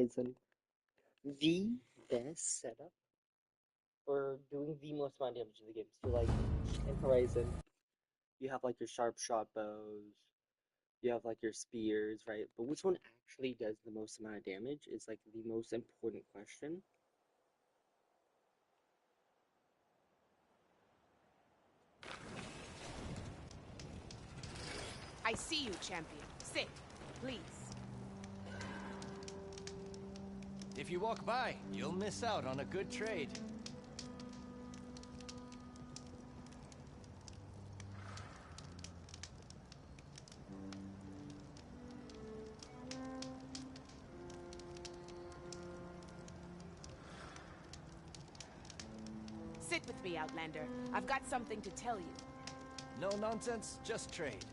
Horizon. The best setup for doing the most amount of damage in the game. So like in Horizon, you have like your sharp shot bows, you have like your spears, right? But which one actually does the most amount of damage is like the most important question. I see you, champion. Sit, please. If you walk by, you'll miss out on a good trade. Sit with me, Outlander. I've got something to tell you. No nonsense, just trade.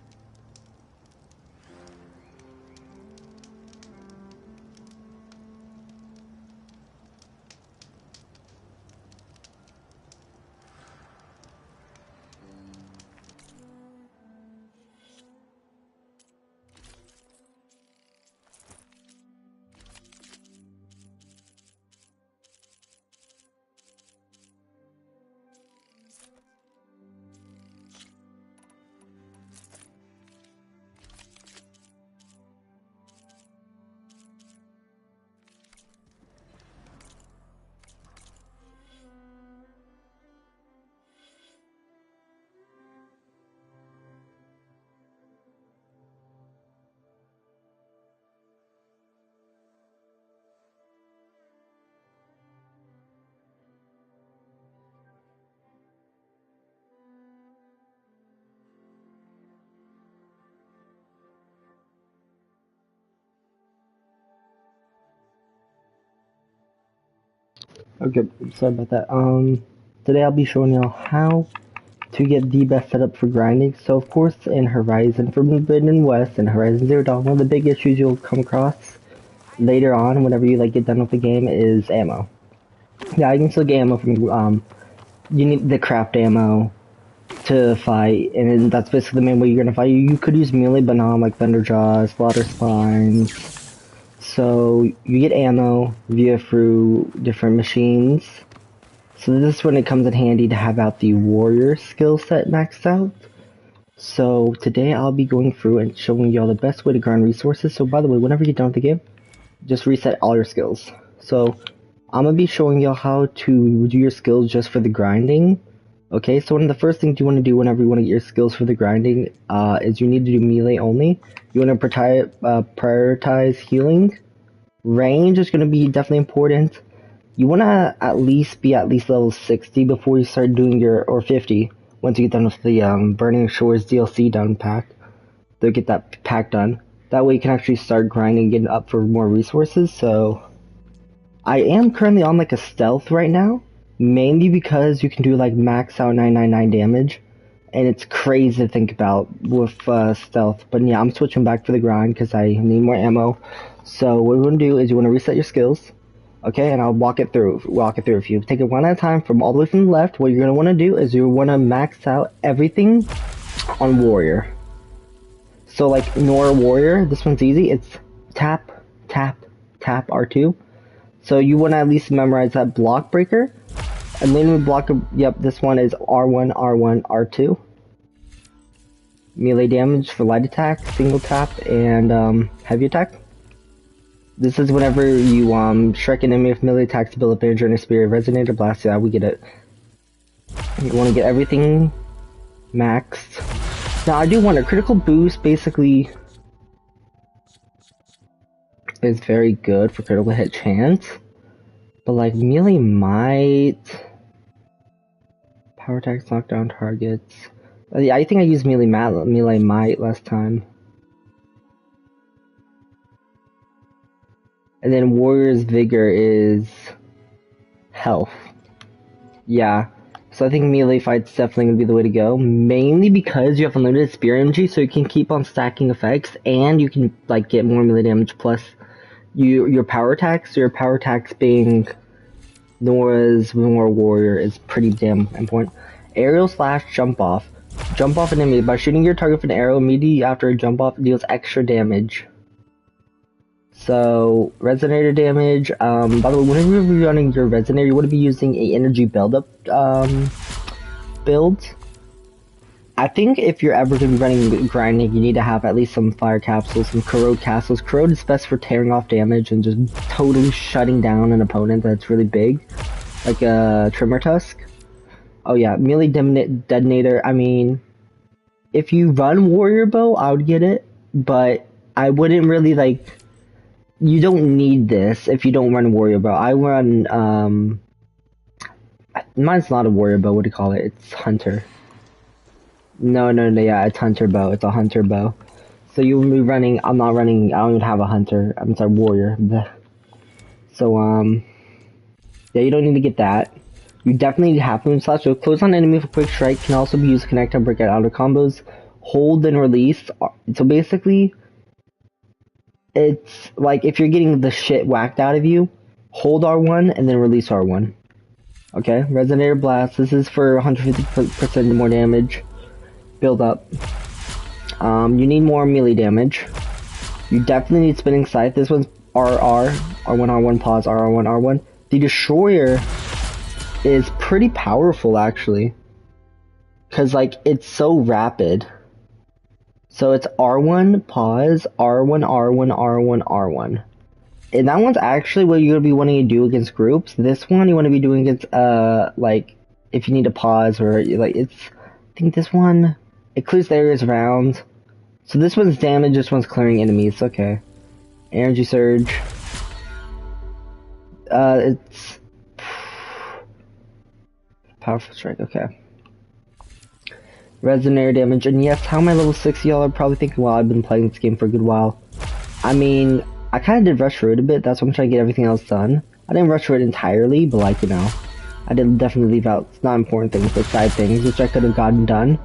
Okay, sorry about that. Today I'll be showing y'all how to get the best setup for grinding. So of course in Horizon Forbidden West and Horizon Zero Dawn, one of the big issues you'll come across later on whenever you like get done with the game is ammo. Yeah, you can still get ammo from you need the craft ammo to fight, and that's basically the main way you're gonna fight. You could use melee, but not like Thunder Jaws, Slaughter Spines. So you get ammo via through different machines. So this is when it comes in handy to have out the warrior skill set maxed out. So today I'll be going through and showing y'all the best way to grind resources. So by the way, whenever you get done with the game, just reset all your skills. So I'm gonna be showing y'all how to do your skills just for the grinding. Okay, so one of the first things you want to do whenever you want to get your skills for the grinding is you need to do melee only. You want to prioritize healing. Range is going to be definitely important. You want to at least be at least level 60 before you start doing your, or 50, once you get done with the Burning Shores DLC done pack. They'll get that pack done. That way you can actually start grinding and getting up for more resources. So I am currently on like a stealth right now, mainly because you can do like max out 999 damage, and it's crazy to think about with stealth. But yeah, I'm switching back for the grind because I need more ammo. So what we're gonna do is you want to reset your skills, okay? And I'll walk it through. If you take it one at a time from all the way from the left, what you're gonna want to do is you want to max out everything on warrior. So like Nora warrior, this one's easy. It's tap, tap, tap R2. So you want to at least memorize that block breaker. And then we block, yep, this one is R1, R1, R2. Melee damage for light attack, single tap, and heavy attack. This is whenever you strike an enemy with melee attacks to build up energy in a spear, resonate or blast. Yeah, we get it. You want to get everything maxed. Now I do want a critical boost. Basically, is very good for critical hit chance. But like melee might, power attacks knock down targets. Yeah, I think I used melee might last time. And then warrior's vigor is health. Yeah, so I think melee fight's definitely gonna be the way to go. Mainly because you have unlimited spear energy, so you can keep on stacking effects, and you can like get more melee damage. Plus, your power attacks. Your power attacks being Nora's more warrior is pretty damn important. Aerial slash jump off. Jump off an enemy by shooting your target with an arrow immediately after a jump off deals extra damage. So, resonator damage. By the way, whenever you're running your resonator, you want to be using a energy buildup build. I think if you're ever going to be running grinding, you need to have at least some fire capsules, some corrode capsules. Corrode is best for tearing off damage and just totally shutting down an opponent that's really big, like a Trimmer Tusk. Oh yeah, melee detonator. I mean, if you run Warrior Bow, I would get it, but I wouldn't really like. You don't need this if you don't run Warrior Bow. I run mine's not a Warrior Bow. What do you call it? It's Hunter. No, yeah, it's Hunter Bow. It's a Hunter Bow. So you'll be running. I'm not running. I don't even have a Hunter. I'm sorry, Warrior. Blech. So yeah, you don't need to get that. You definitely need to have Moon Slash. So close on enemy for quick strike can also be used to connect and break out outer combos. Hold and release. So basically, it's like if you're getting the shit whacked out of you, hold R1 and then release R1. Okay, Resonator Blast. This is for 150% more damage. Build up. You need more melee damage. You definitely need Spinning Scythe. This one's RR. R1, pause, RR1, R1. The Destroyer is pretty powerful, actually. Because, like, it's so rapid. So it's R1, pause, R1, R1, R1, R1. And that one's actually what you're going to be wanting to do against groups. This one you want to be doing against, like, if you need to pause or, like, it's... I think this one, it clears the areas around. So this one's damage, this one's clearing enemies, okay. Energy Surge. It's... Powerful Strike, okay. Resonator damage, and yes, how am I level 60? Y'all are probably thinking, well, I've been playing this game for a good while. I mean, I kind of did rush through it a bit, that's why I'm trying to get everything else done. I didn't rush through it entirely, but like, you know, I did definitely leave out not important things, but side things, which I could have gotten done.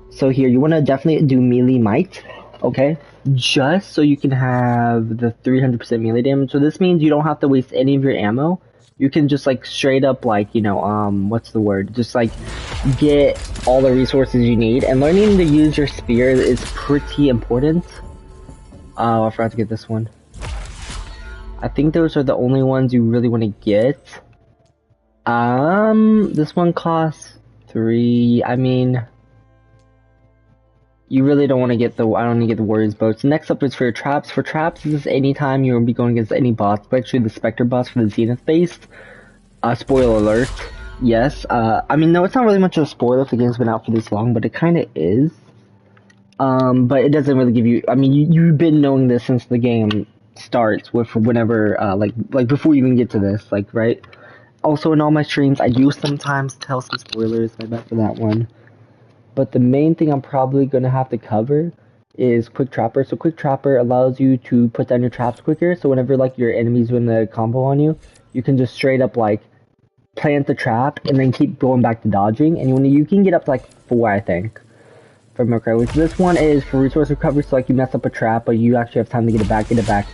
So here, you want to definitely do melee might, okay? Just so you can have the 300% melee damage. So this means you don't have to waste any of your ammo. You can just like straight up like, you know, what's the word? Just like get all the resources you need. And learning to use your spear is pretty important. Oh, I forgot to get this one. I think those are the only ones you really want to get. This one costs 3. I mean, you really don't want to get the, I don't need to get the Warrior's Boats. Next up is for your traps. For traps, this is anytime you will be going against any boss, but actually the Spectre boss for the Zenith based. Spoiler alert. Yes. I mean, no, it's not really much of a spoiler if the game's been out for this long, but it kind of is. But it doesn't really give you, I mean, you've been knowing this since the game starts, with whenever, like before you even get to this, like, right? Also, in all my streams, I do sometimes tell some spoilers, I bet for that one. But the main thing I'm probably going to have to cover is Quick Trapper. So Quick Trapper allows you to put down your traps quicker. So whenever like your enemy's doing the combo on you, you can just straight up like plant the trap and then keep going back to dodging. And when you can get up to like 4, I think, from okay. Which this one is for resource recovery. So like you mess up a trap, but you actually have time to get it back.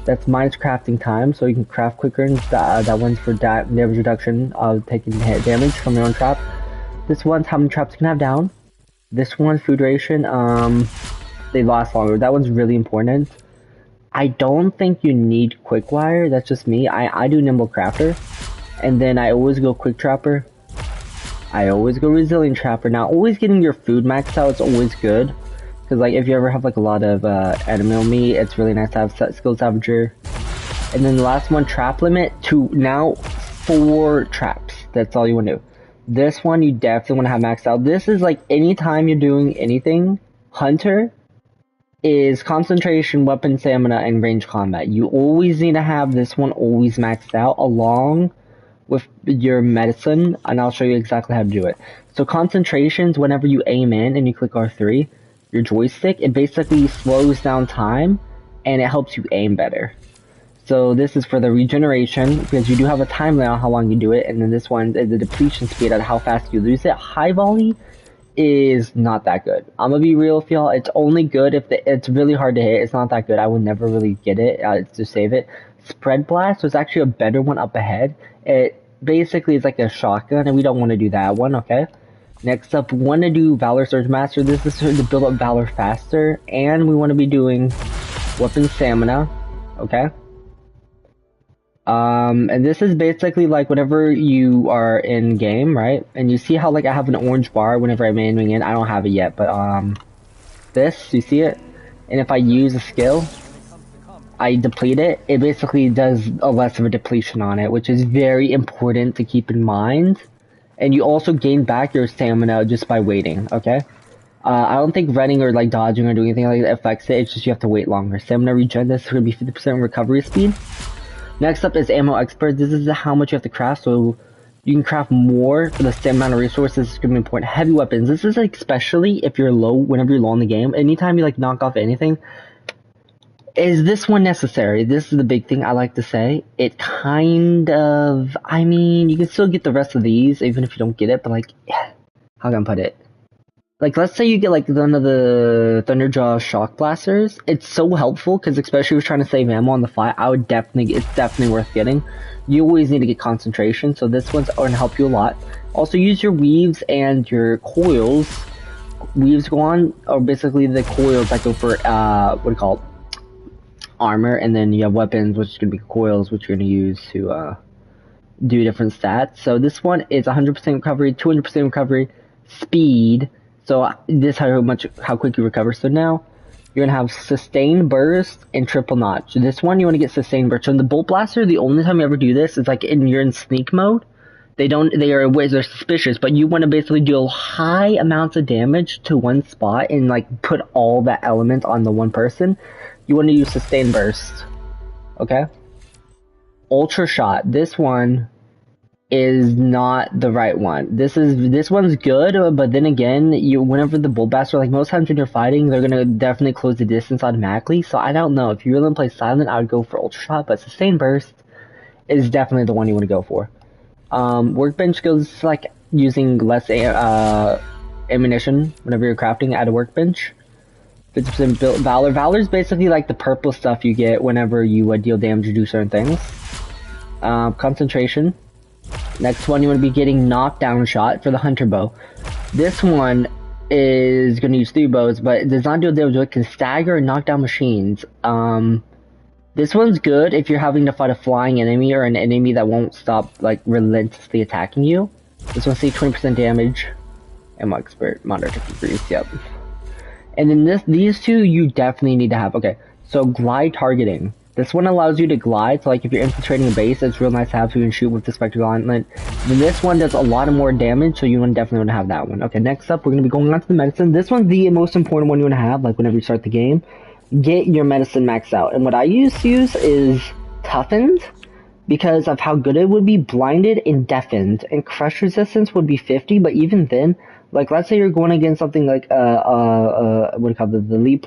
That's minus crafting time, so you can craft quicker. And that one's for damage reduction of taking hit damage from your own trap. This one's how many traps you can have down. This one, food ration, they last longer. That one's really important. I don't think you need quick wire. That's just me. I do nimble crafter, and then I always go quick trapper. I always go resilient trapper. Now, always getting your food maxed out is always good, because like if you ever have like a lot of animal meat, it's really nice to have skill savager. And then the last one, trap limit to now 4 traps. That's all you want to do. This one you definitely want to have maxed out. This is like anytime you're doing anything, Hunter is concentration, weapon stamina, and range combat. You always need to have this one always maxed out along with your medicine, and I'll show you exactly how to do it. So concentrations, whenever you aim in and you click R3, your joystick, it basically slows down time and it helps you aim better. So this is for the regeneration, because you do have a time limit on how long you do it, and then this one is the depletion speed at how fast you lose it. High volley is not that good. I'm gonna be real with y'all, it's only good if it's really hard to hit. It's not that good. I would never really get it to save it. Spread blast was actually a better one up ahead. It basically is like a shotgun, and we don't want to do that one, okay? Next up, we want to do Valor Surge Master. This is to build up Valor faster, and we want to be doing weapon stamina, okay? And this is basically like whenever you are in game, right? And you see how like I have an orange bar whenever I'm aiming in. I don't have it yet, but this, you see it? And if I use a skill, I deplete it. It basically does a less of a depletion on it, which is very important to keep in mind. And you also gain back your stamina just by waiting, okay? I don't think running or like dodging or doing anything like that affects it. It's just you have to wait longer. Stamina regen, this is going to be 50% recovery speed. Next up is Ammo Expert. This is how much you have to craft, so you can craft more for the same amount of resources. This is going to be important. Heavy weapons. This is especially if you're low, whenever you're low in the game. Anytime you like knock off anything. Is this one necessary? This is the big thing I like to say. It kind of, I mean, you can still get the rest of these even if you don't get it, but like, how can I put it? Like, let's say you get like one of the Thunderjaw shock blasters. It's so helpful because especially if you're trying to save ammo on the fly, it's definitely worth getting. You always need to get concentration, so this one's going to help you a lot. Also, use your weaves and your coils. Weaves go on, or basically the coils that go for, what do you call it? Armor, and then you have weapons, which is going to be coils, which you're going to use to do different stats. So this one is 100% recovery, 200% recovery, speed. So this how quick you recover. So now you're going to have sustained burst and triple notch. This one you want to get sustained burst. So in the bolt blaster, the only time you ever do this is like you're in sneak mode. They're suspicious, but you want to basically deal high amounts of damage to one spot and like put all that element on the one person. You want to use Sustained Burst, okay? Ultra Shot, this one is not the right one. This one's good, but then again, whenever the Bull Blaster, like most times when you're fighting, they're gonna definitely close the distance automatically, so I don't know. If you really want to play Silent, I would go for Ultra Shot, but Sustained Burst is definitely the one you want to go for. Workbench skills, like using less ammunition whenever you're crafting at a workbench. 50% built Valor. Valor is basically like the purple stuff you get whenever you deal damage or do certain things. Concentration. Next one, you want to be getting knockdown shot for the hunter bow. This one is going to use 3 bows, but it does not do damage. It can stagger and knock down machines. This one's good if you're having to fight a flying enemy or an enemy that won't stop like relentlessly attacking you. This one's 20% damage. Ammo Expert, moderate degrees, yep. And then these two you definitely need to have. Okay, so glide targeting. This one allows you to glide, so like if you're infiltrating a base, it's real nice to have so you can shoot with the Spectre Gauntlet. Then this one does a lot of more damage, so you definitely want to have that one. Okay, next up, we're going to be going on to the medicine. This one's the most important one you want to have, like whenever you start the game. Get your medicine maxed out. And what I used to use is Toughened, because of how good it would be. Blinded and Deafened. And Crush Resistance would be 50, but even then, like, let's say you're going against something like, what do you call it, the leap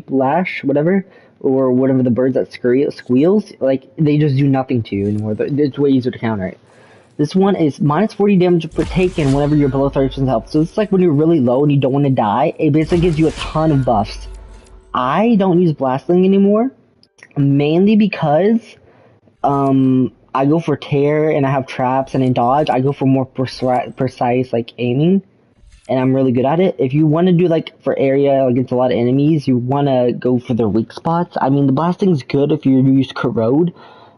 lash, whatever, or whatever the birds that squeals, like, they just do nothing to you anymore. It's way easier to counter it. This one is minus 40 damage per taken whenever you're below 30% health. So it's like when you're really low and you don't want to die, it basically gives you a ton of buffs. I don't use Blastling anymore, mainly because, I go for tear and I have traps, and in dodge, I go for more precise, like, aiming. And I'm really good at it. If you want to do like for area against a lot of enemies, you want to go for the weak spots. I mean, the blasting's good if you use corrode,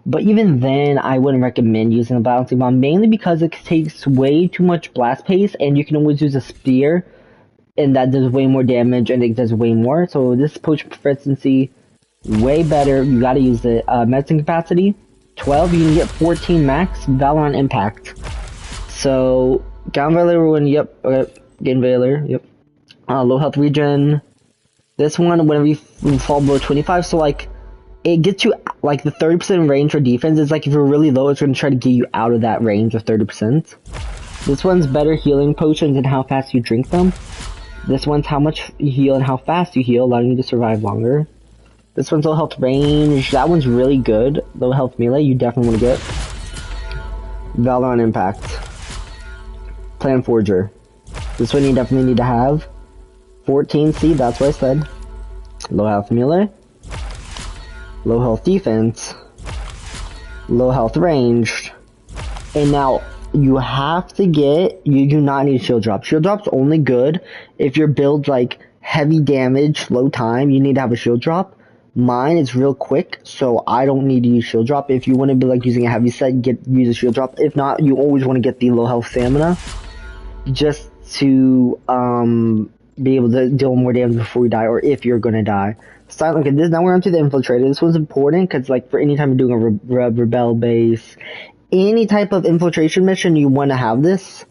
but even then, I wouldn't recommend using the blasting bomb, mainly because it takes way too much blast pace, and you can always use a spear, and that does way more damage, and it does way more. So this potion proficiency, way better. You gotta use it. Medicine capacity, 12. You can get 14 max. Valor on impact. So Gown Valor when okay. Gain Valor, yep. Low health regen. This one, whenever you fall below 25, so like, it gets you, like, the 30% range for defense. It's like if you're really low, it's going to try to get you out of that range of 30%. This one's better healing potions and how fast you drink them. This one's how much you heal and how fast you heal, allowing you to survive longer. This one's low health range. That one's really good. Low health melee, you definitely want to get. Valor on impact. Plan Forger. This one you definitely need to have. 14C, that's what I said. Low health melee. Low health defense. Low health ranged. And now, you have to you do not need shield drop. Shield drop's only good if your build's like heavy damage, low time, you need to have a shield drop. Mine is real quick, so I don't need to use shield drop. If you want to be like using a heavy set, use a shield drop. If not, you always want to get the low health stamina, just to be able to deal more damage before you die, or if you're gonna die. Silent. Okay, now we're onto the infiltrator. This one's important because like for any time you're doing a rebel base, any type of infiltration mission, you want to have this,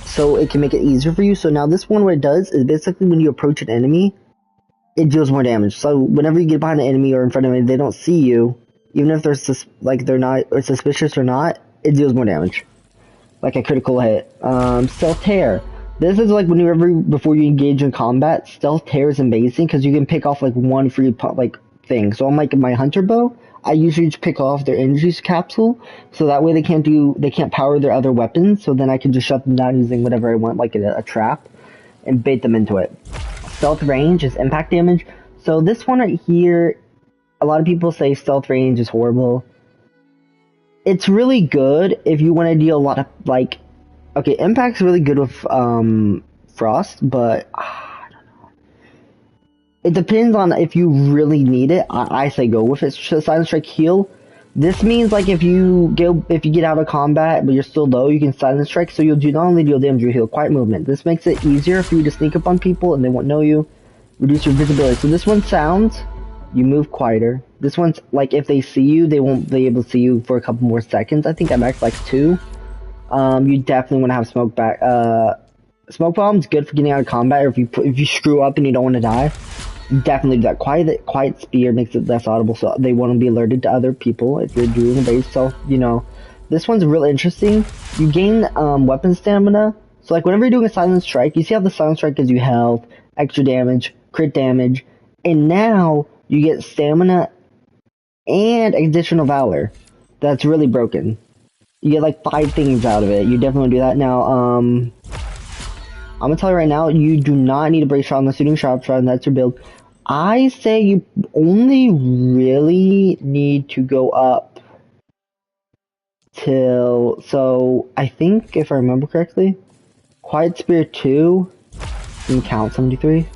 so it can make it easier for you. So now this one, what it does is basically when you approach an enemy, it deals more damage. So whenever you get behind an enemy or in front of it, they don't see you, even if they're they're not or suspicious or not, it deals more damage, like a critical hit. Stealth tear. This is like whenever before you engage in combat, stealth tear is amazing because you can pick off like one free like thing. So on like my hunter bow, I usually just pick off their energy capsule, so that way they can't power their other weapons. So then I can just shut them down using whatever I want, like a trap, and bait them into it. Stealth range is impact damage. So this one right here, a lot of people say stealth range is horrible. It's really good if you want to deal a lot of like, okay, impact's really good with frost, but I don't know. It depends on if you really need it. I say go with it. So silent strike heal. This means like if you get out of combat but you're still low, you can silent strike. So you'll do not only deal damage, you heal quiet movement. This makes it easier for you to sneak up on people and they won't know you. Reduce your visibility. So this one sounds, you move quieter. This one's like if they see you, they won't be able to see you for a couple more seconds. I think I maxed like 2. You definitely want to have smoke back. Smoke bomb's good for getting out of combat, or if you screw up and you don't want to die. Definitely do that. Quiet spear makes it less audible, so they want to be alerted to other people if you're doing a base. So this one's real interesting. You gain weapon stamina. So like whenever you're doing a silent strike, you see how the silent strike gives you health, extra damage, crit damage, and now you get stamina and additional valor. That's really broken. You get like 5 things out of it. You definitely do that. Now, I'm gonna tell you right now, you do not need a break shot unless you're doing sharp shot, and that's your build. I say you only really need to go up till, so I think if I remember correctly, Quiet Spear 2 can count 73.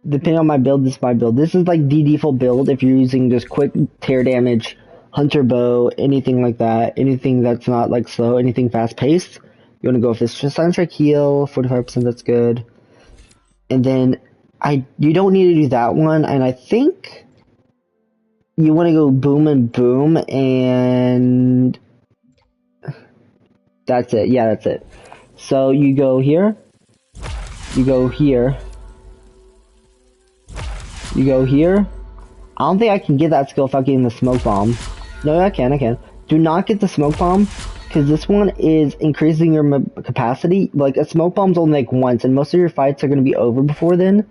Depending on my build, this is my build. This is like the default build if you're using just quick tear damage, hunter bow, anything like that, anything that's not like slow, anything fast paced. You want to go with this. Just silent strike heal, 45%, that's good. And then you don't need to do that one, and I think you want to go boom and boom, and that's it. Yeah, that's it. So you go here, you go here, you go here. I don't think I can get that skill without getting the smoke bomb. No, I can. Do not get the smoke bomb, because this one is increasing your capacity. Like, a smoke bomb's only like once, and most of your fights are going to be over before then,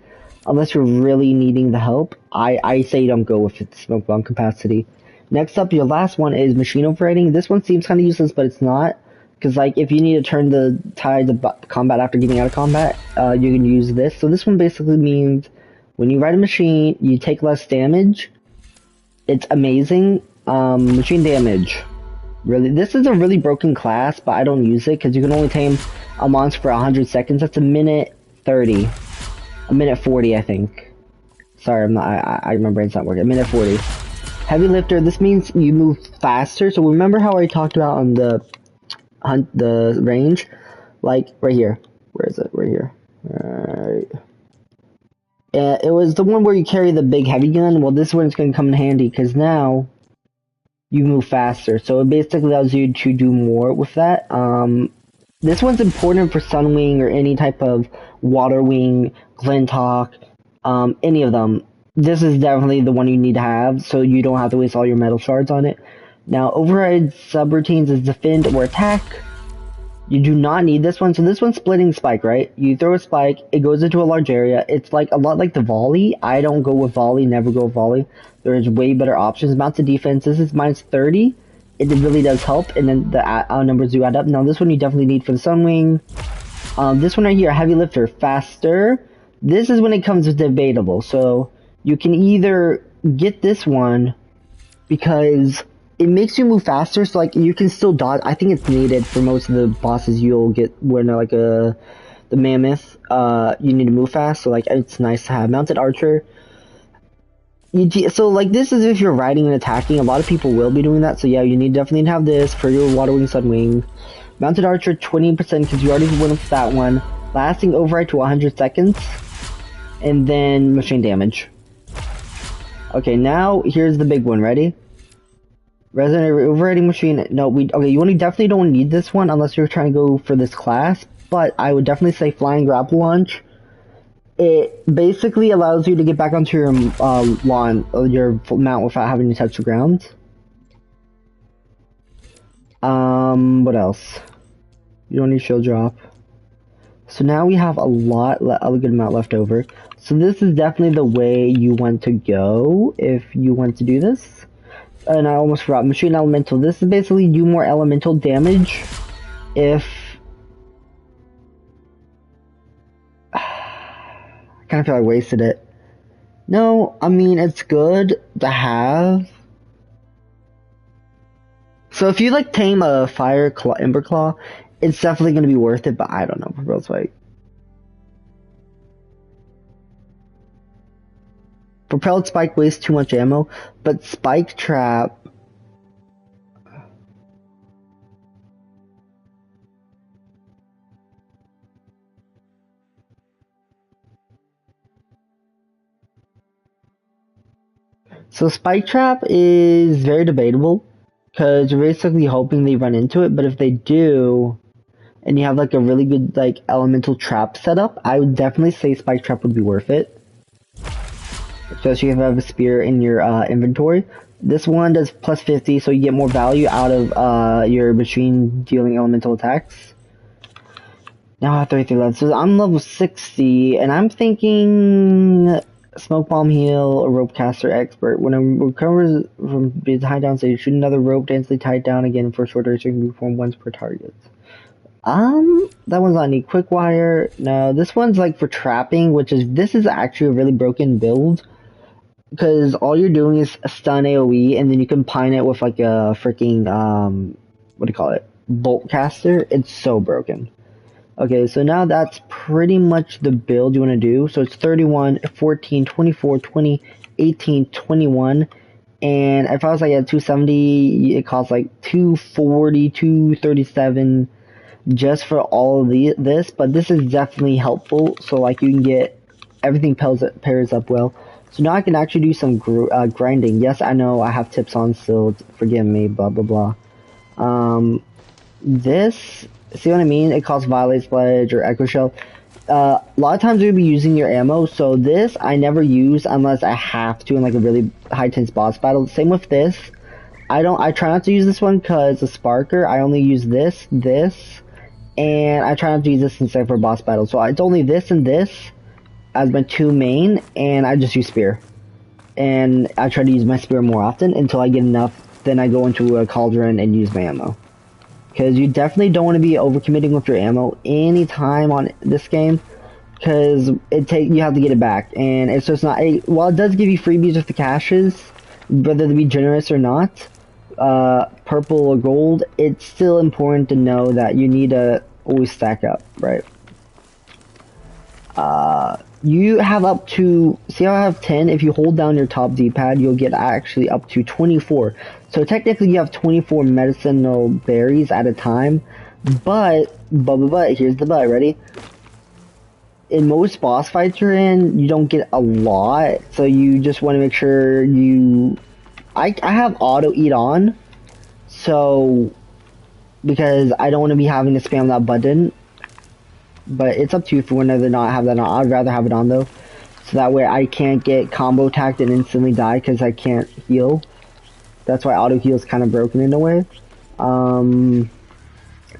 unless you're really needing the help. I say don't go with the smoke bomb capacity. Next up, your last one is machine overriding. This one seems kind of useless, but it's not. Because, like, if you need to turn the tide of combat after getting out of combat, you can use this. So this one basically means when you ride a machine, you take less damage. It's amazing. Machine damage. Really, this is a really broken class, but I don't use it because you can only tame a monster for 100 seconds. That's a minute 30. A minute 40, I think. Sorry, I'm not, I remember it's not working. A minute 40. Heavy lifter, this means you move faster. So remember how I talked about on the range? Like, right here. Where is it? Right here. Alright. It was the one where you carry the big heavy gun. Well, this one's going to come in handy because now you move faster. So it basically allows you to do more with that. This one's important for Sunwing or any type of Water Wing, Glinthawk, any of them. This is definitely the one you need to have, so you don't have to waste all your metal shards on it. Now, override subroutines is defend or attack. You do not need this one. So this one's splitting spike, right? You throw a spike, it goes into a large area. It's like a lot like the volley. I don't go with volley, never go with volley. There's way better options. Mounted defense, this is minus 30. It really does help, and then the numbers do add up. Now this one you definitely need for the Sunwing. This one right here, heavy lifter, faster. This is when it comes to debatable. So you can either get this one because it makes you move faster, so like you can still dodge. I think it's needed for most of the bosses. You'll get when like the mammoth, you need to move fast, so like it's nice to have. Mounted archer, so like this is if you're riding and attacking. A lot of people will be doing that, so yeah, you need definitely to have this for your Water Wing, Sun Wing. Mounted archer 20% because you already went with that one. Lasting override to 100 seconds, and then machine damage. Okay, now here's the big one. Ready? Resonant overriding machine. No, okay. You definitely don't need this one unless you're trying to go for this class. But I would definitely say flying grapple launch. It basically allows you to get back onto your your mount without having to touch the ground. What else? You don't need shield drop. So now we have a good amount left over. So this is definitely the way you want to go if you want to do this. And I almost forgot, machine elemental. This is basically do more elemental damage if... I kind of feel I wasted it. No, I mean, it's good to have. So if you like tame a fire claw, ember claw, it's definitely going to be worth it, but I don't know, Propel's Spike. Propelled Spike wastes too much ammo, but Spike Trap... So Spike Trap is very debatable, because you're basically hoping they run into it, but if they do, and you have like a really good like elemental trap setup, I would definitely say Spike Trap would be worth it. Especially if you have a spear in your inventory. This one does plus 50, so you get more value out of your machine dealing elemental attacks. Now I have 33 left, so I'm level 60, and I'm thinking Smoke Bomb Heal or Rope Caster Expert. When it recovers from being tied down, so you shoot another rope densely tied down again for a short duration, can be performed once per target. That one's not neat. Quick Wire. No, this one's like for trapping, this is actually a really broken build. Because all you're doing is a stun AoE, and then you combine it with like a freaking, what do you call it? Bolt caster. It's so broken. Okay, so now that's pretty much the build you want to do. So it's 31, 14, 24, 20, 18, 21. And if I was like at 270, it costs like 240, 237 just for all of this. But this is definitely helpful. So like you can get everything pairs up well. So now I can actually do some grinding. Yes, I know I have tips on still. Forgive me, blah, blah, blah. This, see what I mean? It costs Violate Sledge or Echo Shell. A lot of times you'll be using your ammo. So this, I never use unless I have to in like a really high tense boss battle. Same with this. I try not to use this one because it's a Sparker. I only use this, and I try not to use this instead for boss battle. So it's only this and this as my two main, and I just use spear. And I try to use my spear more often until I get enough, then I go into a cauldron and use my ammo. Because you definitely don't want to be overcommitting with your ammo anytime on this game, because you have to get it back, and it's just not, while it does give you freebies with the caches, whether they be generous or not, purple or gold, it's still important to know that you need to always stack up, right? You have up to, see how I have 10? If you hold down your top D-pad, you'll get actually up to 24. So technically you have 24 medicinal berries at a time, but, here's the but, ready? In most boss fights you're in, you don't get a lot, so you just want to make sure I have auto eat on, so, because I don't want to be having to spam that button. But it's up to you if you want to not have that on. I'd rather have it on though, so that way I can't get combo attacked and instantly die because I can't heal. That's why auto heal is kind of broken in a way,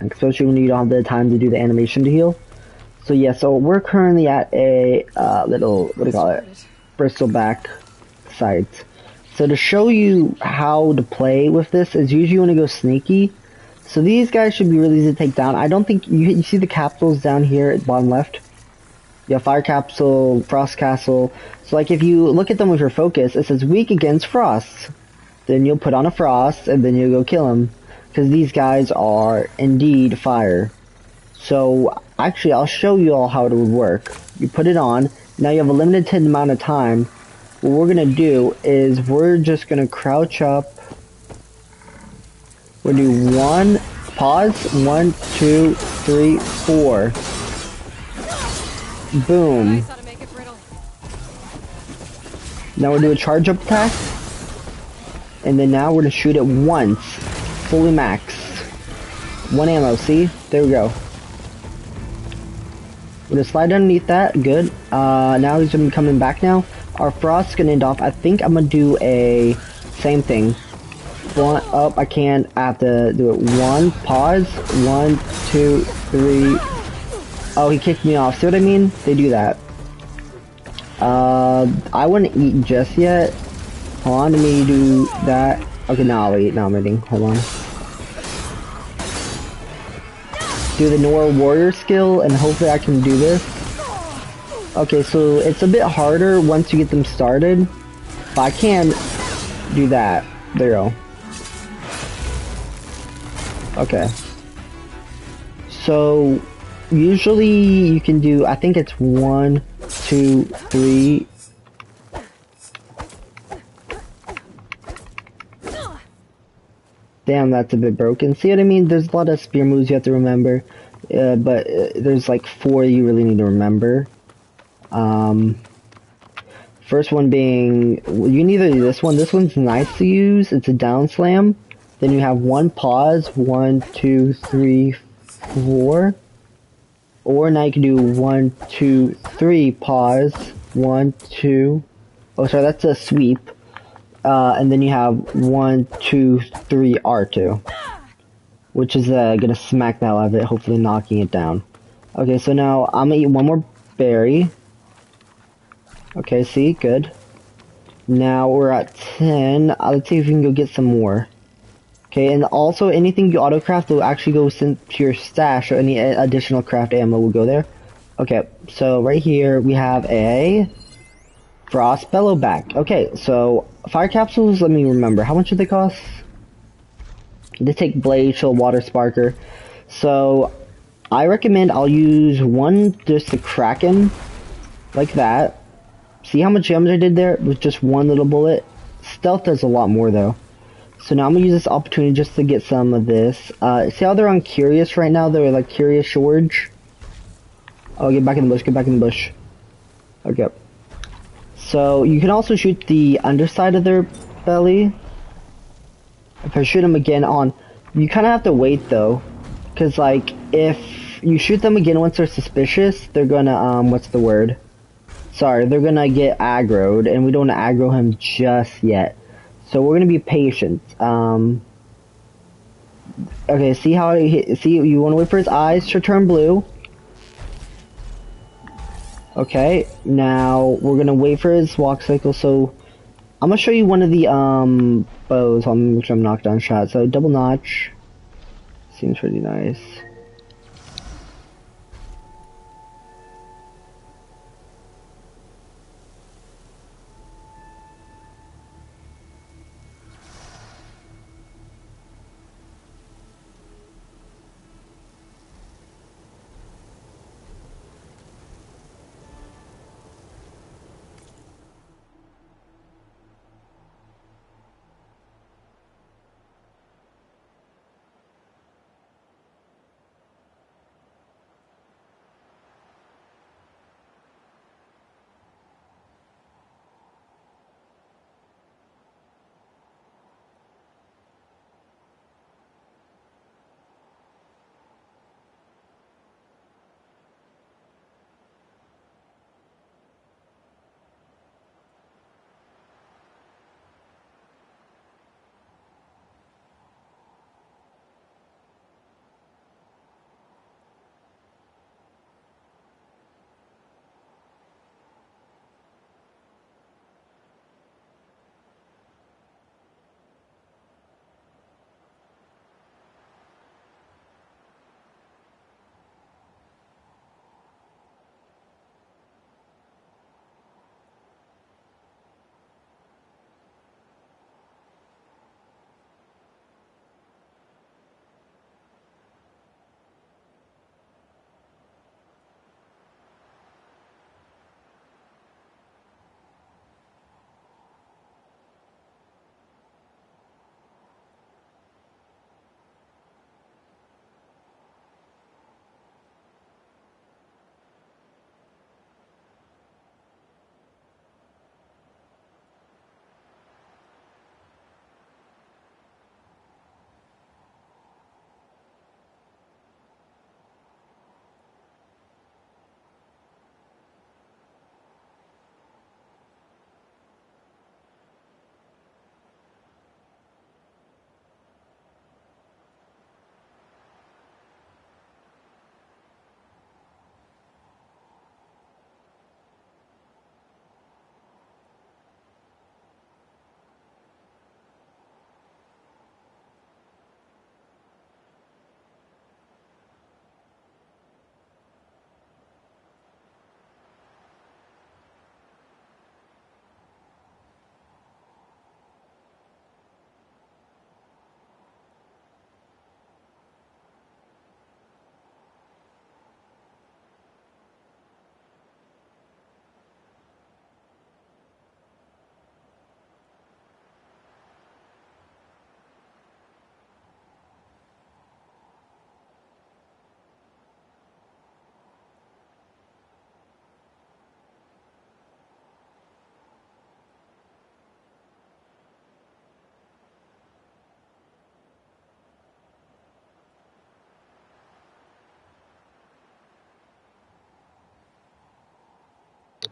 especially when you don't have the time to do the animation to heal. So yeah, so we're currently at a little, what do you call it, bristleback site. So to show you how to play with this is usually you want to go sneaky. So these guys should be really easy to take down. I don't think you see the capsules down here at the bottom left. You have Fire Capsule, Frost Castle. So like if you look at them with your focus, it says weak against frost. Then you'll put on a frost and then you'll go kill them. Because these guys are indeed fire. So actually, I'll show you all how it would work. You put it on. Now you have a limited amount of time. What we're gonna do is we're just gonna crouch up. We'll do one, pause, 1, 2, 3, 4. Boom. Now we'll do a charge up attack. And then now we're gonna shoot it once. Fully max. 1 ammo, see? There we go. We're gonna slide underneath that, good. Now he's gonna be coming back now. Our frost's gonna end off. I think I'm gonna do a same thing. One up, I can't. I have to do it. 1, pause. 1, 2, 3. Oh, he kicked me off. See what I mean? They do that. I wouldn't eat just yet. Hold on, let me do that. Okay, now I'll eat. Now I'm eating. Hold on. Do the Nora Warrior skill, and hopefully I can do this. Okay, so it's a bit harder once you get them started, but I can do that. There you go. Okay. So, usually you can do, I think it's 1, 2, 3. Damn, that's a bit broken. See what I mean? There's a lot of spear moves you have to remember, but there's like 4 you really need to remember. First one being, you can either do this one. This one's nice to use. It's a down slam. Then you have 1 pause, 1, 2, 3, 4. Or now you can do 1, 2, 3 pause, 1, 2. Oh, sorry, that's a sweep. And then you have 1, 2, 3 R2, which is gonna smack the hell out of it, hopefully knocking it down. Okay, so now I'm gonna eat 1 more berry. Okay, see, good. Now we're at 10. Let's see if we can go get some more. Okay, and also anything you auto-craft will actually go to your stash, or any additional craft ammo will go there. Okay, so right here we have a Frost Bellow Back. Okay, so fire capsules, let me remember. How much do they cost? They take Blade, Chill, Water Sparker. So I recommend I'll use one just to crack him, like that. See how much damage I did there with just one little bullet? Stealth does a lot more though. So now I'm gonna use this opportunity just to get some of this. See how they're on Curious right now? They're like Curious Shorge. Oh, get back in the bush, get back in the bush. Okay. So you can also shoot the underside of their belly. If I shoot them again on, you kind of have to wait though, because like if you shoot them again once they're suspicious, they're gonna what's the word? Sorry, they're gonna get aggroed, and we don't want to aggro him just yet. So we're gonna be patient. Okay, see how see you want to wait for his eyes to turn blue. Okay, now we're gonna wait for his walk cycle. So I'm gonna show you one of the bows. I'm make sure I'm knockdown shot. So double notch seems pretty nice.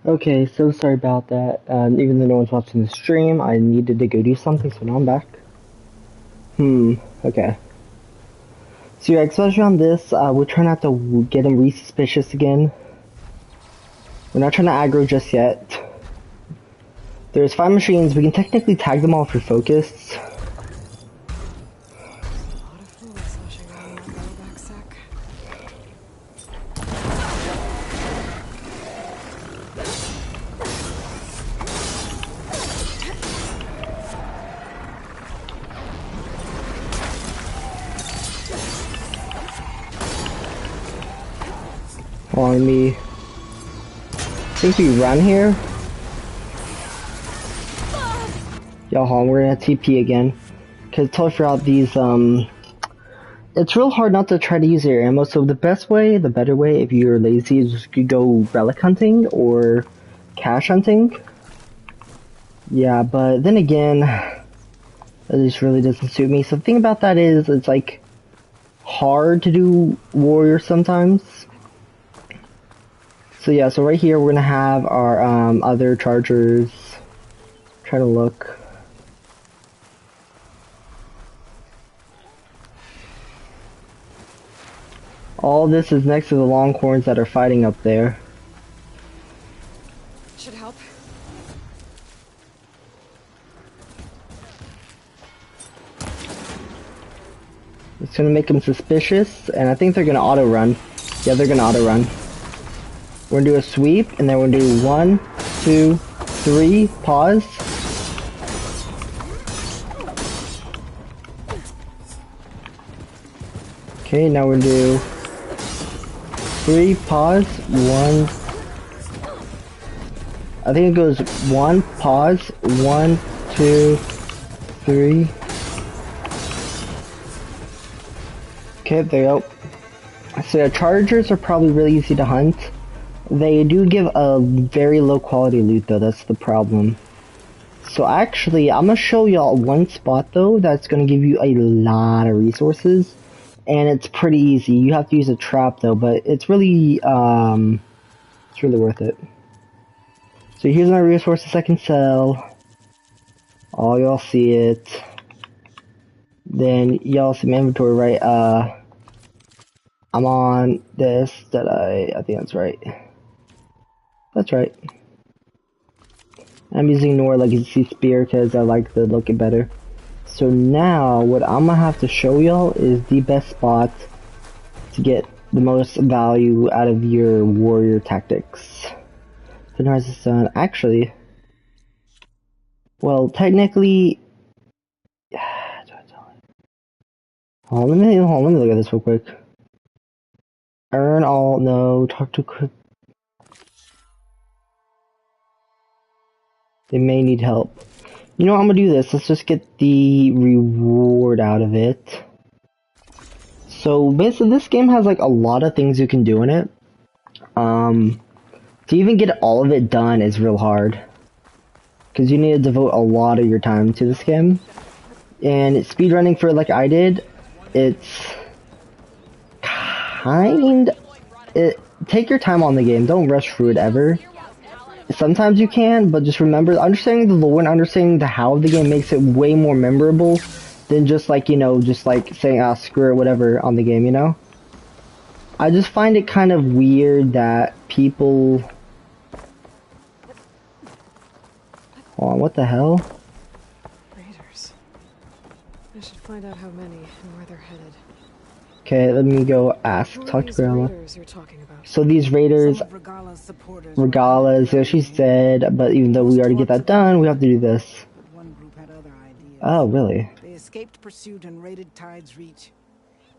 Okay, so sorry about that. Even though no one's watching the stream, I needed to go do something, so now I'm back. Okay. So yeah, especially on this, we're trying not to get him re-suspicious again. We're not trying to aggro just yet. There's 5 machines, we can technically tag them all for focus. A lot of fluid sloshing around in that back sack. Hold on, me. I think we run here. Yo, hold on, we're gonna TP again. Cause totally forgot these, it's real hard not to try to use your ammo, so the best way, the better way, if you're lazy, is just go relic hunting or cash hunting. Yeah, but then again, this really doesn't suit me. So the thing about that is, it's like, hard to do warrior sometimes. So yeah, so right here we're gonna have our, other chargers. Trying to look. All this is next to the Longhorns that are fighting up there. Should help. It's gonna make them suspicious, and I think they're gonna auto run. Yeah, they're gonna auto run. We're gonna do a sweep, and then we're gonna do 1, 2, 3, pause. Okay, now we're gonna do 3, pause, 1. I think it goes 1, pause, 1, 2, 3. Okay, there you go. So yeah, chargers are probably really easy to hunt. They do give a very low quality loot though, that's the problem. So actually, I'm gonna show y'all one spot though that's gonna give you a lot of resources. And it's pretty easy. You have to use a trap though, but it's really worth it. So here's my resources I can sell. All y'all see it. Then y'all see my inventory, right? I'm on this, I think that's right. That's right. I'm using Nora Legacy Spear because I like the look better. So now, what I'm gonna have to show y'all is the best spot to get the most value out of your warrior tactics. Finrise the Sun, actually, well, technically, hold on, let me look at this real quick. Earn all, no, talk to quick. They may need help. You know what, I'm gonna do this. Let's just get the reward out of it. So basically this game has like a lot of things you can do in it. To even get all of it done is real hard. Because you need to devote a lot of your time to this game. And speedrunning for like I did, it's take your time on the game, don't rush through it ever. Sometimes you can, but just remember, understanding the lore and understanding the how of the game makes it way more memorable than just like, you know, just like saying, ah, screw it, whatever, on the game, you know? I just find it kind of weird that people... Hold on, what the hell? Raiders. I should find out how many and where they're headed. Okay, let me go ask, talk to Grandma. Raiders you're talking about? So these raiders, Regala's, yeah, she's dead, but even though we already get that done, we have to do this. One group had other ideas. Oh, really? They escaped pursuit and raided Tide's Reach.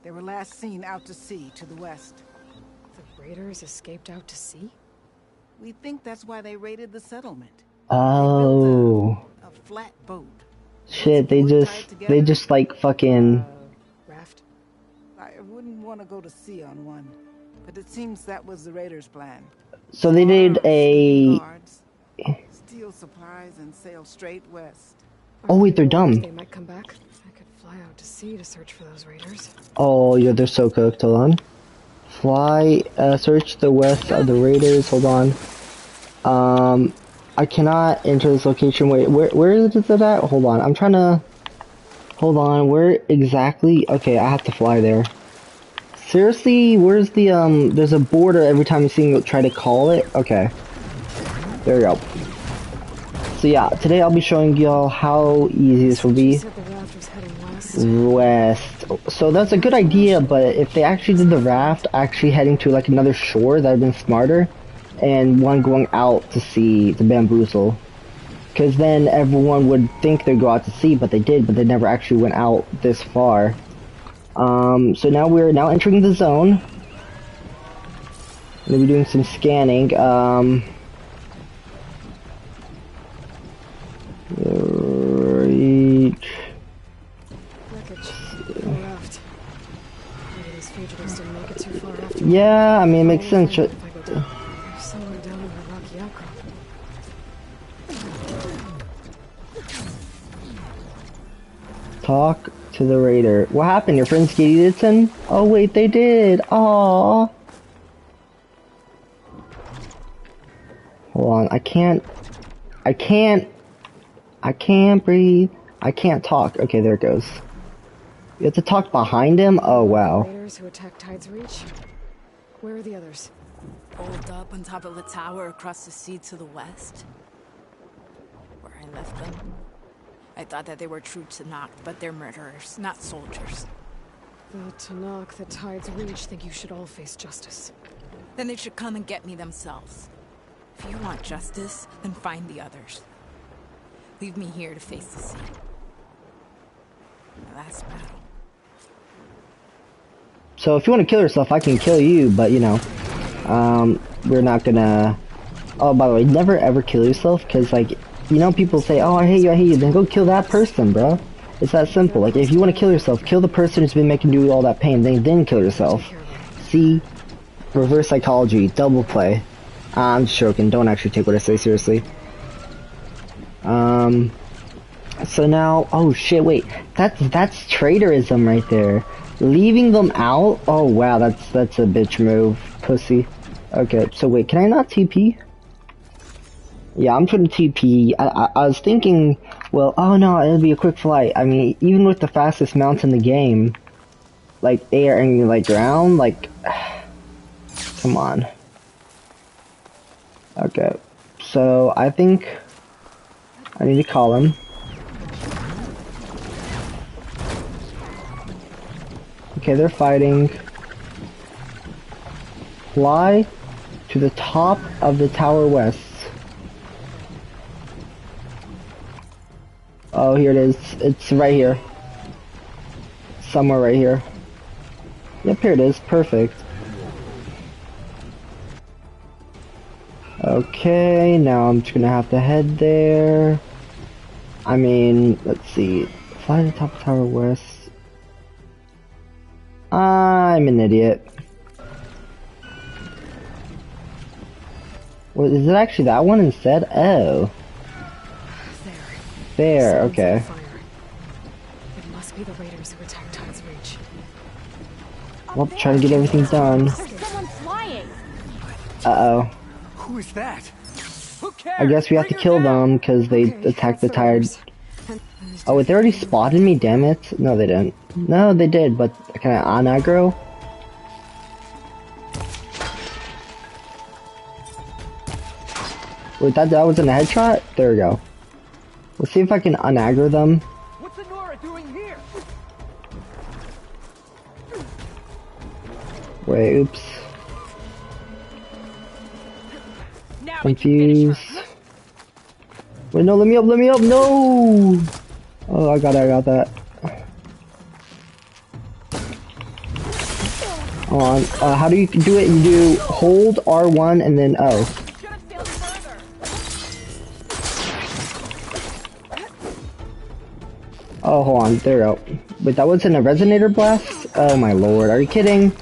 They were last seen out to sea to the west. The raiders escaped out to sea? We think that's why they raided the settlement. Oh. A flat boat. Shit, they just like fucking... Raft? I wouldn't want to go to sea on one, but it seems that was the raiders' plan. So they did a... Guards, steal supplies and sail straight west. Oh wait, they're dumb. They might come back. I could fly out to sea to search for those raiders. Oh, yeah, they're so cooked. Hold on. Fly, search the west of the raiders. Hold on. I cannot enter this location. Wait, where is it at? Hold on, I'm trying to... Hold on, where exactly? Okay, I have to fly there. Seriously, where's the, there's a border every time you see me try to call it? Okay. There we go. So yeah, today I'll be showing y'all how easy this will be. You said the raft was heading west. West. So that's a good idea, but if they actually did the raft actually heading to like another shore, that would have been smarter. And one going out to sea, the bamboozle. Because then everyone would think they'd go out to sea, but they did, but they never actually went out this far. So now we're now entering the zone. We'll be doing some scanning. Right. Wreckage. The raft. Maybe these fugitives didn't make it too far after. Yeah, I mean, it makes sense. If I go down. There's someone down in the rocky outcrop. Talk to the raider. What happened? Your friends get eaten? Oh wait, they did. Aww. Hold on, I can't breathe. I can't talk. Okay, there it goes. You have to talk behind him? Oh wow. Raiders who attacked Tide's Reach. Where are the others? Holed up on top of the tower across the sea to the west. Where I left them. I thought that they were true Tanakh, but they're murderers, not soldiers. The Tanakh, the Tide's Reach think you should all face justice. Then they should come and get me themselves. If you want justice, then find the others. Leave me here to face the sea. My last battle. So if you want to kill yourself, I can kill you, but you know, we're not gonna... Oh, by the way, never ever kill yourself, because like, you know, people say, oh, I hate you, then go kill that person, bro. It's that simple. Like, if you want to kill yourself, kill the person who's been making you all that pain, then kill yourself. See? Reverse psychology, double play. I'm just joking, don't actually take what I say seriously. So now, oh shit, wait, that's traitorism right there. Leaving them out? Oh wow, that's a bitch move, pussy. Okay, so wait, can I not TP? Yeah, I'm trying to TP. I was thinking, well, oh no, it'll be a quick flight. I mean, even with the fastest mounts in the game, like air and like ground, like, come on. Okay, so I think I need to call him. Okay, they're fighting. Fly to the top of the Tower West. Oh, here it is. It's right here. Somewhere right here. Yep, here it is. Perfect. Okay, now I'm just gonna have to head there. I mean, let's see. Fly to the top of Tower West. I'm an idiot. Well, is it actually that one instead? Oh. There, okay. It must be the raiders who attacked Tide's Reach. Well, try to get everything done. Someone flying! Uh-oh. Who is that? Who cares? I guess we have to kill them because they attacked the Tide. Oh, wait, they already spotted me, damn it. No, they didn't. No, they did, but can I on-aggro? Wait, that wasn't a headshot? There we go. Let's see if I can un-aggro them. What's Anora doing here? Wait, oops. Now we can finish Confused. her. Wait, no, let me up, no! Oh, I got that. Hold on, how do you do it? You do hold R1 and then O. Should have failed further. Oh, hold on, there we go. Wait, that wasn't a resonator blast? Oh my lord, are you kidding?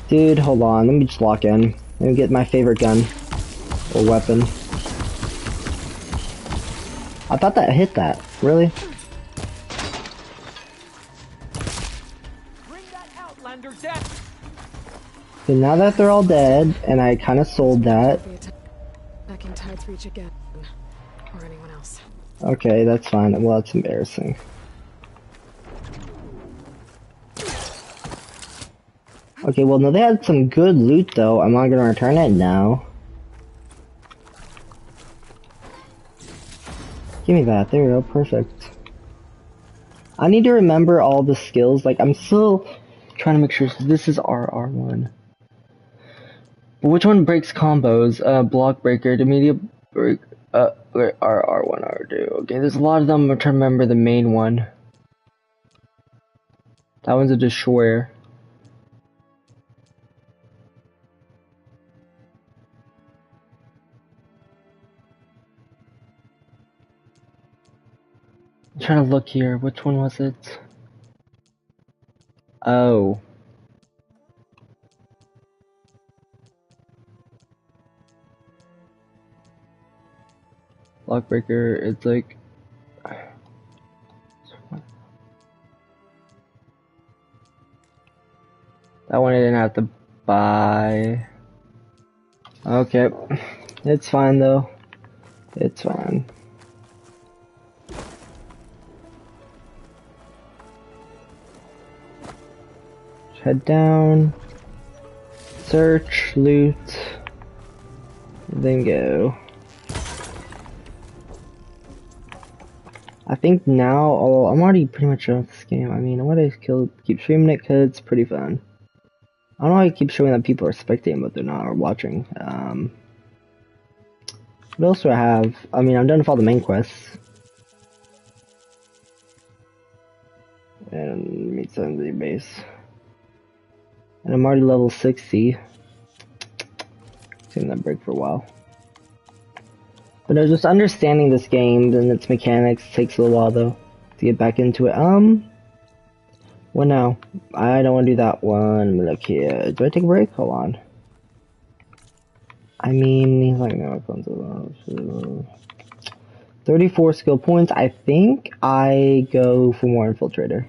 Dude, hold on, let me just lock in. Let me get my favorite gun. Or weapon. I thought that hit that. Really? Bring that Outlander death. So now that they're all dead, and I kind of sold that. Be attacking Tides Reach again, or anyone else. Okay, that's fine. Well, that's embarrassing. Okay, well, no, they had some good loot, though. Am I gonna return it? No. Give me that. There we go. Perfect. I need to remember all the skills. Like, I'm still trying to make sure. So this is RR1. But which one breaks combos? Block breaker, immediate break. RR1, R2. Okay, there's a lot of them. I'm trying to remember the main one. That one's a destroyer. I'm trying to look here. Which one was it? Oh. Lockbreaker, it's like... That one I didn't have to buy. Okay. It's fine though. It's fine. Head down. Search, loot. Then go. I think now, although I'm already pretty much done with this game. I mean, I want to keep streaming it because it's pretty fun. I don't know why I keep showing that people are spectating, but they're not, or watching. What else do I have? I mean, I'm done with all the main quests. And meet Sunday base. And I'm already level 60. Taking that break for a while. But just understanding this game and its mechanics takes a little while though to get back into it. What now? I don't want to do that one. Look here. Do I take a break? Hold on. I mean, he's like, no, 34 skill points. I think I go for more infiltrator.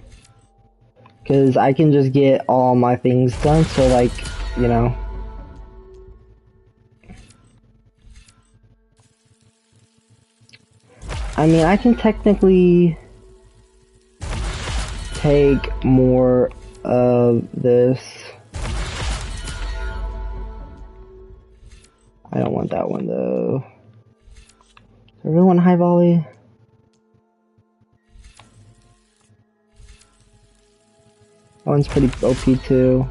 Because I can just get all my things done. So, like, you know. I mean, I can technically take more of this. I don't want that one though. Do I really want high volley? That one's pretty OP too.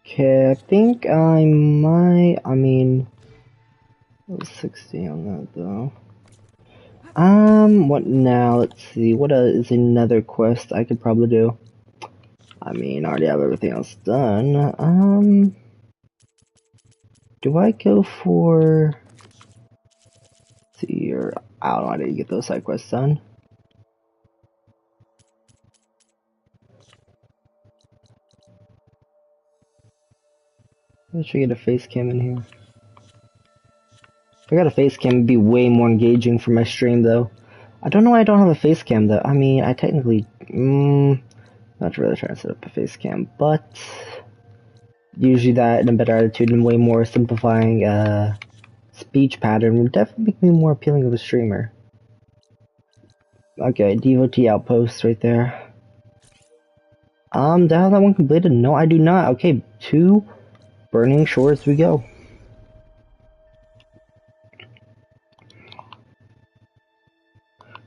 Okay, I think I might, I mean, it was 60 on that though. What now? Let's see, what is another quest I could probably do? I mean, I already have everything else done. Do I go for, let's see, or, I don't know how to get those side quests done. I should get a face cam in here. If I got a face cam, it'd be way more engaging for my stream, though. I don't know why I don't have a face cam, though. I mean, I technically... not really trying to set up a face cam, but... usually that and a better attitude and way more simplifying, speech pattern would definitely make me more appealing of a streamer. Okay, devotee outpost right there. Do I have that one completed? No, I do not. Okay, 2 Burning Shores we go.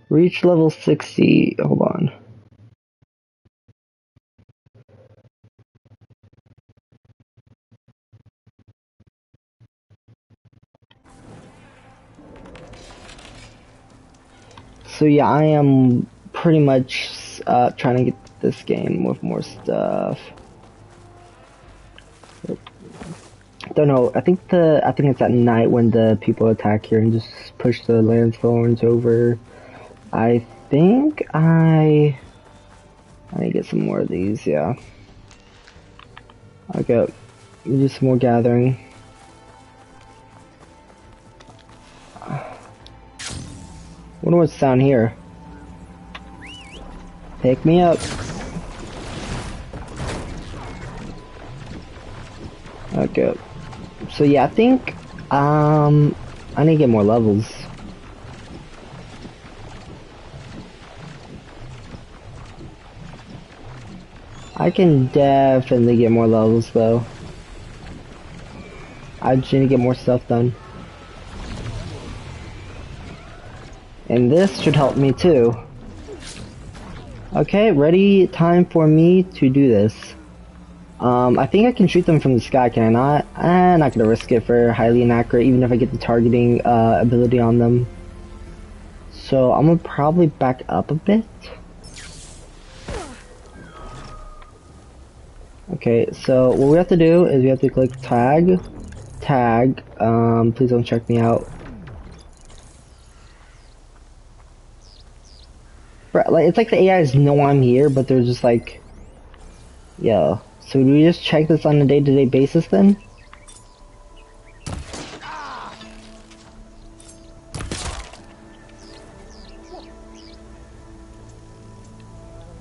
Reach level 60. Hold on. So yeah, I am pretty much trying to get this game with more stuff. Don't know. I think it's at night when the people attack here and just push the landspawns over. I think I need to get some more of these. Yeah. Okay. Let me do some more gathering. Wonder what's down here. Pick me up. Okay. So yeah, I think I need to get more levels. I can definitely get more levels though. I just need to get more stuff done. And this should help me too. Okay, ready, time for me to do this. I think I can shoot them from the sky, can I not? I'm not gonna risk it for highly inaccurate, even if I get the targeting ability on them. So I'm gonna probably back up a bit. Okay, so what we have to do is we have to click tag, please don't check me out. Like, it's like the AIs know I'm here, but they're just like, yo. So do we just check this on a day-to-day basis then?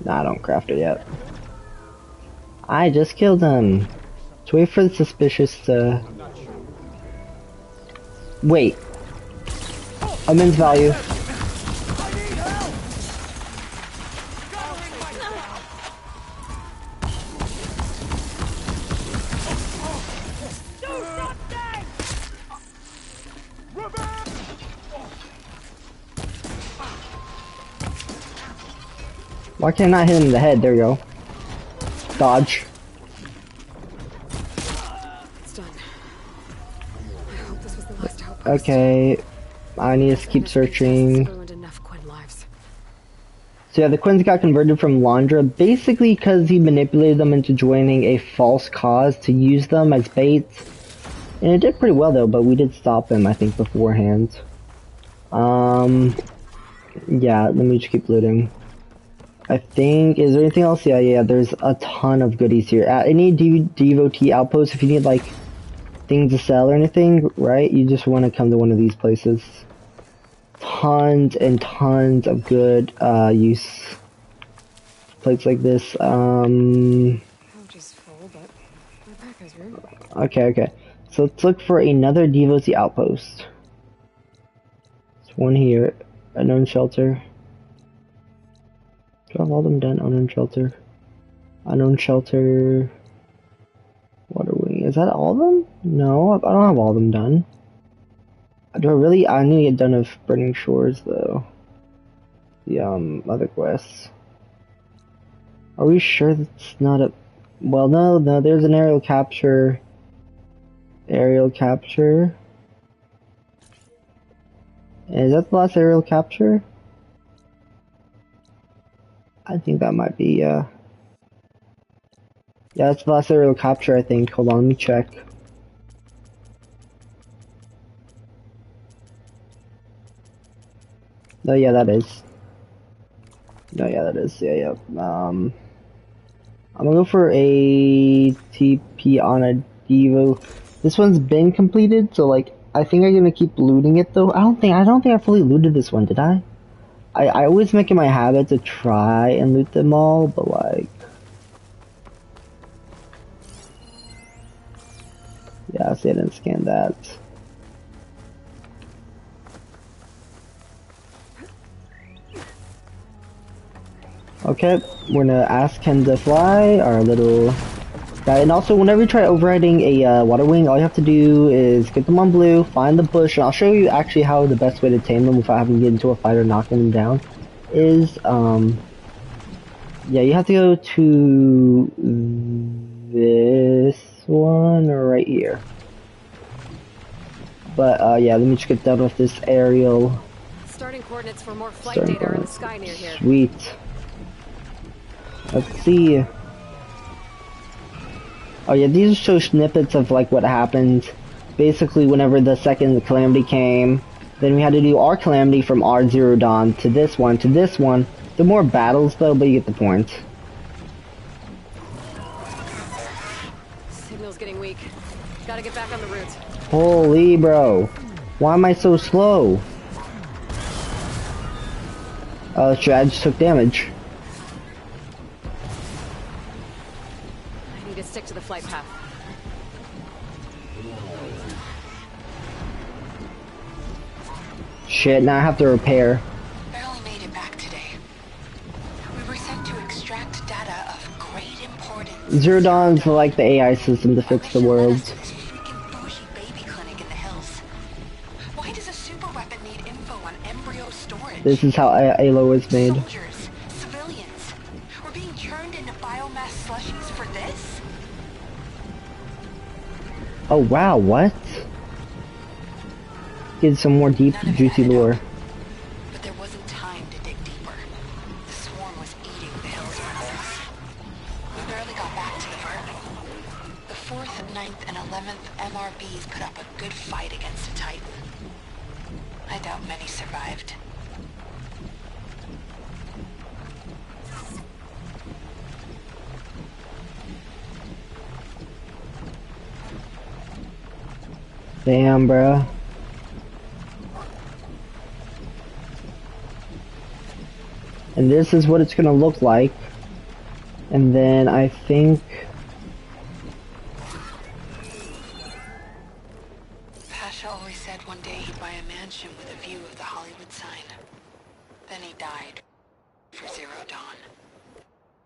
Nah, I don't craft it yet. I just killed him. Let's wait for the suspicious to... Wait. Immense value. Why can't I not hit him in the head? There you go. Dodge. It's done. I hope this was the last outpost. Okay. I need to keep searching. Ruined enough Quinn lives. So yeah, the Quins got converted from Laundra basically because he manipulated them into joining a false cause to use them as bait. And it did pretty well though, but we did stop him, I think, beforehand. Yeah, let me just keep looting. I think, is there anything else? Yeah, there's a ton of goodies here. At any devotee outpost, if you need like things to sell or anything, right, you just want to come to one of these places. Tons and tons of good use. Plates like this. Pouch is full, but my pack has room. Okay. So let's look for another devotee outpost. There's one here. Unknown shelter. Do I have all them done? Unknown shelter. Unknown shelter. Water wing. Is that all of them? No, I don't have all of them done. Do I really? I need to get done with Burning Shores though. The other quests. Are we sure that's not a? Well, no. There's an aerial capture. Aerial capture. Is that the last aerial capture? I think that might be, yeah, that's the last aerial capture, I think. Hold on, let me check. No, yeah, that is. Yeah. I'm gonna go for a TP on a Devo. This one's been completed, so like, I think I'm gonna keep looting it though. I don't think I fully looted this one, did I? I always make it my habit to try and loot them all, but like... Yeah, see, I didn't scan that. Okay, we're gonna ask him to fly, our little guy. And also, whenever you try overriding a water wing, all you have to do is get them on blue, find the bush, and I'll show you actually how the best way to tame them without having to get into a fight or knocking them down is, yeah, you have to go to this one right here. But, yeah, let me just get done with this aerial. Starting coordinates for more flight data are in the sky near here. Sweet. Let's see. Oh yeah, these show snippets of like what happened. Basically, whenever the second calamity came, then we had to do our calamity from our Zero Dawn to this one, There are more battles though, but you get the point. Signal's getting weak. Gotta get back on the route. Holy bro. Why am I so slow? Oh shit, I just took damage. I need to stick to the flight path. Shit, now I have to repair. Barely made it back today. We were sent to extract data of great importance. Zero Dawn's like the AI system to fix the world. This freaking bougie baby clinic in the hills. Why does a super weapon need info on embryo storage? This is how Halo was made. Soldiers, civilians, we're being churned into biomass slushies for this? Oh wow, what? Get some more deep, None of it juicy added lore. up. But there wasn't time to dig deeper. The swarm was eating the hills around us. We barely got back to the vert. The 4th, 9th, and 11th MRBs put up a good fight against the Titan. I doubt many survived. Damn, bruh. And this is what it's gonna look like. And then I think... Pasha always said one day he'd buy a mansion with a view of the Hollywood sign. Then he died for Zero Dawn.